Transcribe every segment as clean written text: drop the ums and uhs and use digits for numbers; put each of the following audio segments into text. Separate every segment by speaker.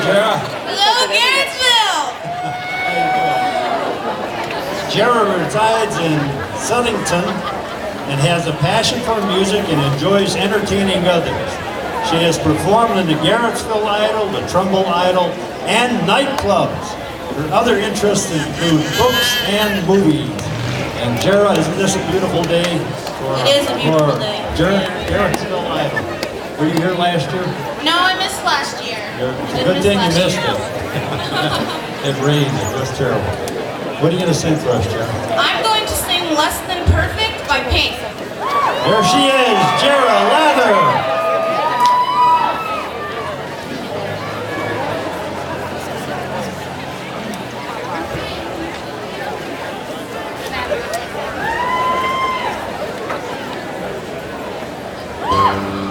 Speaker 1: Jarah.
Speaker 2: Hello, Garrettsville.
Speaker 3: Jarah resides in Southington and has a passion for music and enjoys entertaining others. She has performed in the Garrettsville Idol, the Trumbull Idol, and nightclubs. Her other interests include books and movies. And Jarah, isn't this a beautiful day?
Speaker 2: It is a beautiful day.
Speaker 3: Garrettsville Idol. Were you here last year?
Speaker 2: No, I missed last year.
Speaker 3: It's a good thing you missed it. It rained. It was terrible. What are you going to sing for us, Jarah?
Speaker 2: I'm going to sing Less Than Perfect by Pink.
Speaker 3: There she is, Jarah Lather.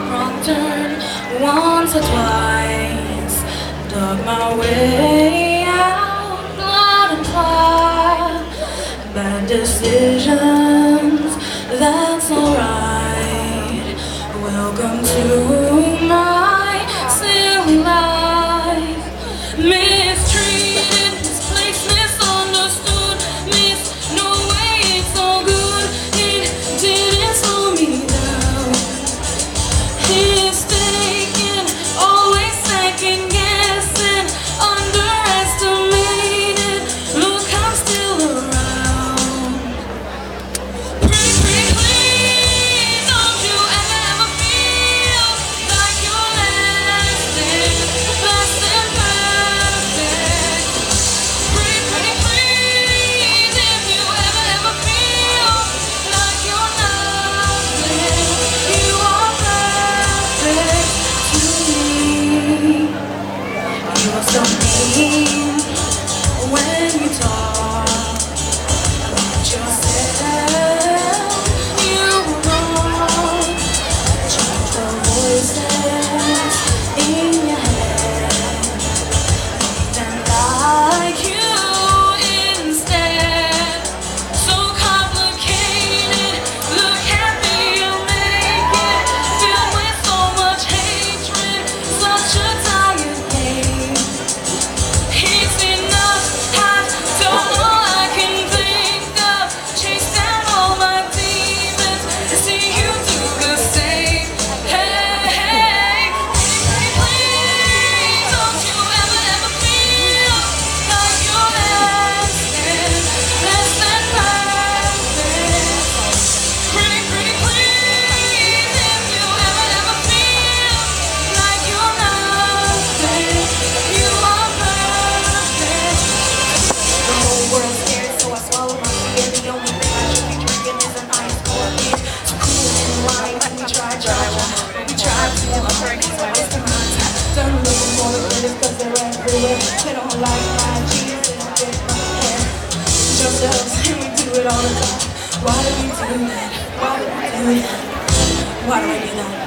Speaker 4: Wrong turn once or twice, dug my way out, blood and fire, bad decisions, that's alright. Welcome to my silly life, mistreated, misplaced, misunderstood, missed, no way it's all good, it didn't slow me down. Mistaken, always second guessing, underestimated. Look, I'm still around. Pretty please, don't you ever feel like you're less than perfect. Pretty please, if you ever feel like you're nothing, you are perfect to me. You are so mean when you talk about yourself. You were wrong. Change the voices in your head and like you instead. So complicated. Look happy you make it. Filled with so much hatred. Such a tired game. It's enough. I don't know. I can think of. Chase down all my demons. See you do the same. Hey, please, don't you ever feel like you're less than perfect. Pretty please, if you ever feel like you're nothing, you are perfect. The whole world's scared, so I swallow my fear. The only thing I should be drinking is an ice cold beer. So cool and light, and we try to. I'm pregnant, so it's the months. Done looking for the glitters, cause they're everywhere. They don't like my jeans and fit my hair. Just us, and we do it all the time. Why do we do that? Why do we do that? Why do I do that?